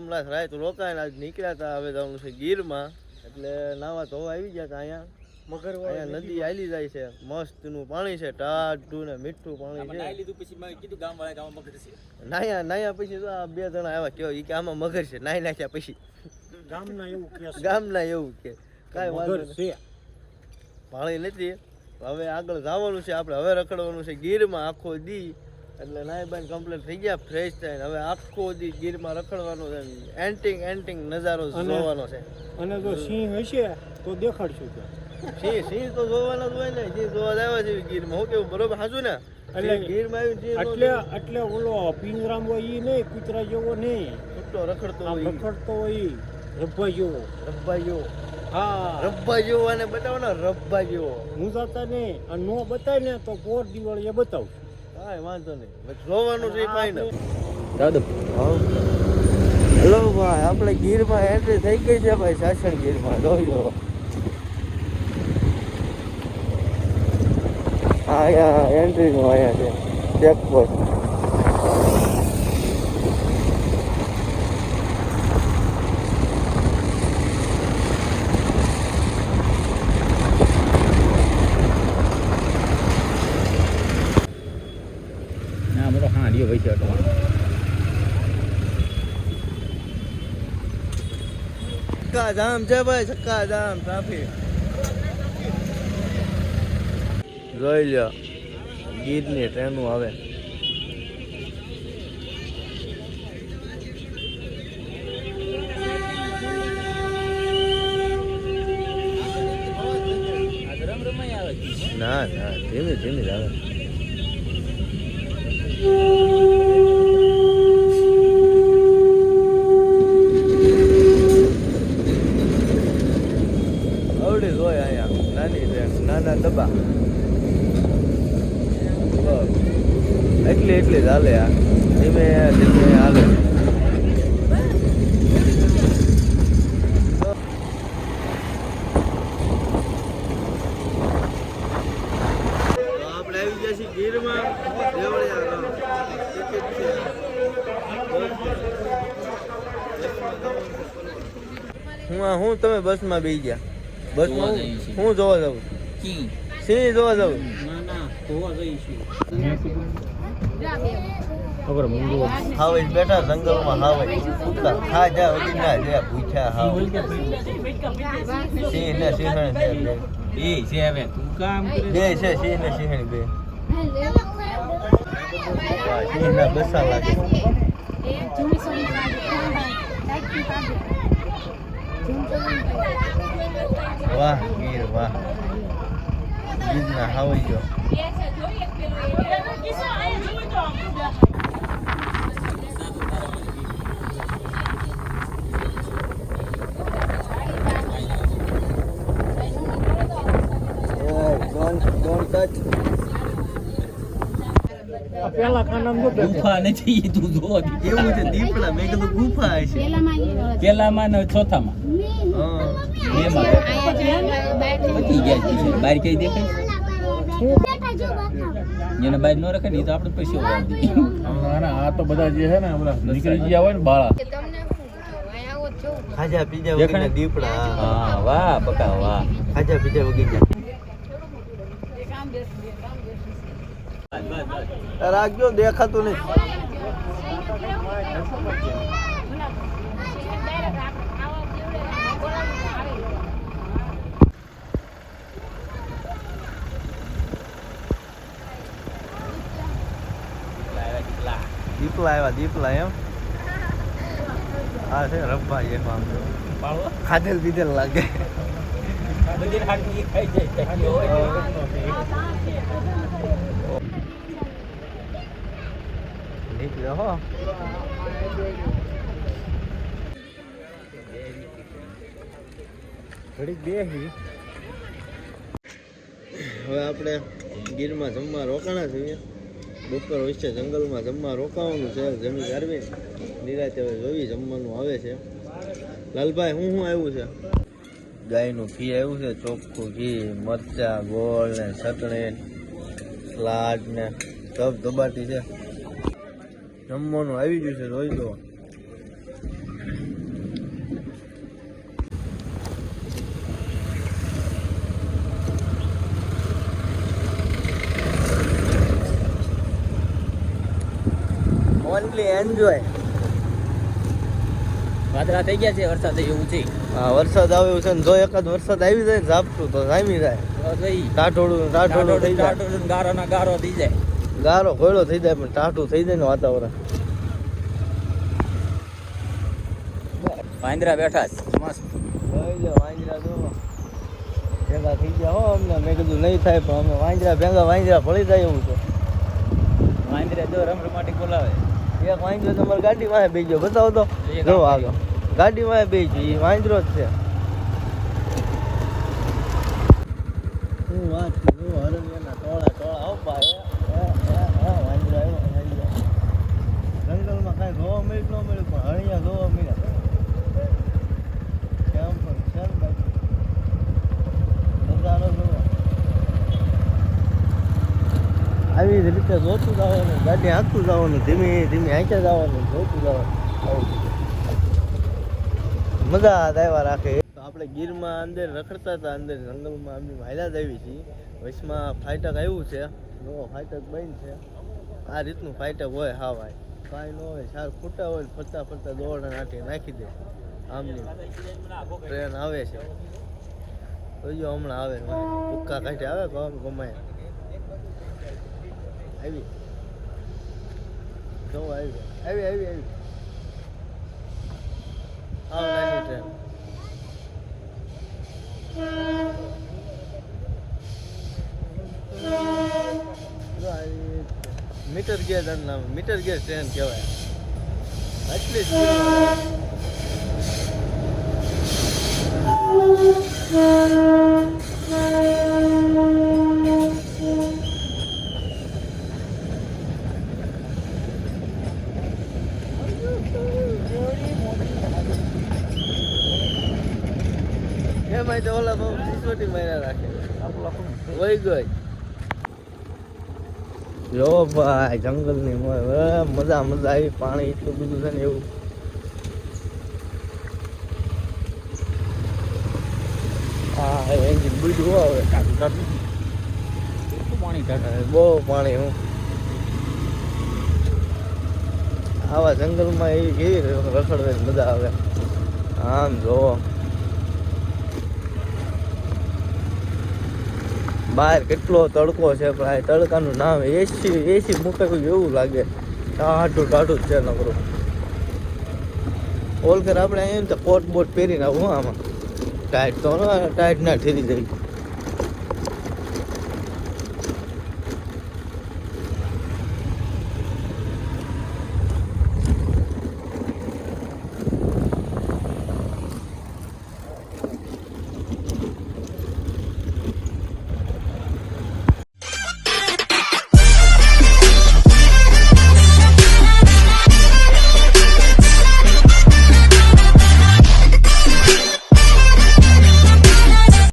હમણાં રાત રોકાઈને આજ નીકળ્યા હતા. હવે જવાનું છે ગીરમાં, એટલે નાવા ધોવા આવી ગયા હતા. અહીંયા અહીંયા નદી આલી જાય છે, મસ્તનું પાણી છે, ટાઢું ને મીઠું પાણી છે. નાયા પછી તો આ 2 જણા આવ્યા કેવો કે આમાં મગર છે. નાઈ નાખ્યા પછી ગામના એવું કે કાંઈ વાંધો નથી, પાણી નથી. હવે આગળ જવાનું છે આપણે. હવે રખડવાનું છે ગીરમાં આખો દી. એટલે નાઈ બાઈ કમ્પ્લીટ થઈ ગયા, ફ્રેશ થઈને હવે આખો દી ગીરમાં રખડવાનું છે. એન્ટિંગ નજારો જોવાનો છે. અને જો સિંહ હશે તો દેખાડશું સિંહ તો જોવાના જ હોય ને. સિંહ જોવા જ આવ્યા છે ગીરમાં. હું કેવું બરોબર હાજુ ને? એટલે ગીરમાં એટલે ઓલો પિંજરામ હોય ઈ નહીં, કૂતરા જેવો નહીં, છૂટો રખડતો હોય રબ્બા જેવો. હા, રબ્બા જેવો. અને બતાવો ને રબ્બા જેવો. હું જાતા નહીં અને નો બતાય ને તો પોર દિવાળી બતાવું. કાંઈ વાંધો નહીં, જોવાનું છે ફાઈનલ. દાદા હેલો ભાઈ, આપણે ગીરમાં એન્ટ્રી થઈ ગઈ છે ભાઈ. સાસણ ગીરમાં જોઈ લો. અહીંયા એન્ટ્રીનું અહીંયા છે ચેકપોસ્ટ. ચક્કા જામ છે ભાઈ, ચક્કા જામ ટ્રાફિક. જોઈ લ્યો ગીરની ટ્રેનો આવે. ના ધીમે ધીમે જ આવે. આવડી હોય અહીંયા નાની ટ્રેન, નાના ડબ્બા. એટલી જ હાલે. આ ધીમે ધીમે હાલે. આપણે આવી ગયા છીએ ગીરમાં. હું તમે બસમાં બેસી ગયા? બસમાં હું જોવા જાઉં? સિંહ જોવા જાઉં? હાવજ બેઠા જંગલમાં. હાવજ ખા જા વગી ના જાય પૂછ્યા. હાવ સિંહ ને સિંહણ છે બે છે. સિંહ ને સિંહણ બે. સિંહ ના બસા લાગે. વાહ ગીર વાહ. ગીરના હાવજ જો. પેલા ખાનામાં ગુફા નથી, તું જો એવું છે દીપડા. મેં કીધું ગુફા હશે. પેલામાં ને ચોથામાં પતી ગયા છે. બહાર કઈ દેખાય એને બહાર ન રખે ને તો આપણે પૈસા આ તો બધા જે છે ને નીકળી ગયા હોય ને બાળા ખાજા પીજા વગરના દીપડા. હા વાહ બકા વાહ. ખાજા પીજા વગરના રાખજો, દેખાતું નહીં. દીપલા એમ. હા છે રબ્બા એમ. આમ તો ખાધેલ પીધેલ લાગે. નીકળ્યો હો. ઘડીક બેસી. હવે આપણે ગીરમાં જમવા રોકાણા છીએ. બપોર વચ્ચે જંગલમાં જમવા રોકાવાનું છે. જમી કાઢવી નિરાતે હવે જોઈ જમવાનું આવે છે. લાલભાઈ શું આવ્યું છે? ગાયનું ઘી આવ્યું છે, ચોખ્ખું ઘી, મરચા, ગોળ ને ચટણી, સલાડ ને સબ દબાટી છે. જમવાનું આવી ગયું છે, જોઈ લો. Only enjoy. વાદળા થઈ ગયા છે, વરસાદ એવું છે. હા વરસાદ આવે એવું છે ને જો એકાદ વરસાદ આવી જાય ને ઝાપટું તો જામી જાય. તો ભાઈ ટાઢોળું થઈ જાય. ગારો ના ગારો થઈ જાય. ગારો ઘોડો થઈ જાય પણ ટાઢું થઈ જાય ને વાતાવરણ. વાંદરા બેઠા છે મસ્ત. વાંદરા જો ભેગા થઈ ગયા હો અમને. મેં કીધું નહીં થાય પણ અમે વાંદરા ભળી જાય એવું છે. વાંદરા જો રમરમાટી બોલાવે. એક વાંદરો તમારી ગાડી માં બેસી ગયો, બતાવો તો. જો આગળ ગાડી માં બેસી ગયો, એ વાંદરો જ છે. શું વાત છે, જો હરણિયાના ટોળા આવો ભાઈ. વાંદરો આવ્યો. જંગલમાં કાંઈ જોવા મળ્યું ન મળ્યું પણ હરણિયા જોવા મળ્યા. કેમ પણ છે ને ભાઈ, નજારો જોવો. આવી જ રીતે જોતું જવાનું, ગાડી હાંકતું જવાનું, ધીમે ધીમે હાંક્યા જવાનું, જોતું જવાનું. મજા આવ્યા રાખે. તો આપણે ગીરમાં અંદર રખડતા હતા, અંદર જંગલમાં અમે હાલ્યા જ આવી છીએ. વચમાં ફાટક આવ્યું છે, જો ફાટક બંધ છે. આ રીતનું ફાટક હોય. હા ભાઈ કાંઈ ન હોય, ચાર ફૂટા હોય, ફરતા ફરતા દોરડા નાખી નાખી દે. આમની ટ્રેન આવે છે તો જો હમણાં આવે ભૂક્કા કાઢે આવે ગમાય આવી જો આવી નાની ટ્રેન. મીટર ગેર નામ, મીટર ગેર ટ્રેન કહેવાય. એટલી એમાં તો ઓલા બહુ સિસોટી માર્યા રાખે વહી ગઈ. જો ભાઈ જંગલ ની મજા આવી. પાણી એટલું બધું છે ને એવું. હા એન્જિન બીજું આવે બહુ પાણી. હું આવા જંગલમાં એવી કેવી રખડવાની મજા આવે. આમ જોવો બહાર કેટલો તડકો છે પણ આ તડકાનું નામ એસી મૂકેલું એવું લાગે. ટાઢું જ છે નકરું. ઓલકર આપણે એમ તો કોટ બોટ પહેરીને આવું આમાં ટાઈટ તો ટાઈટ ના ઠેરી જાય.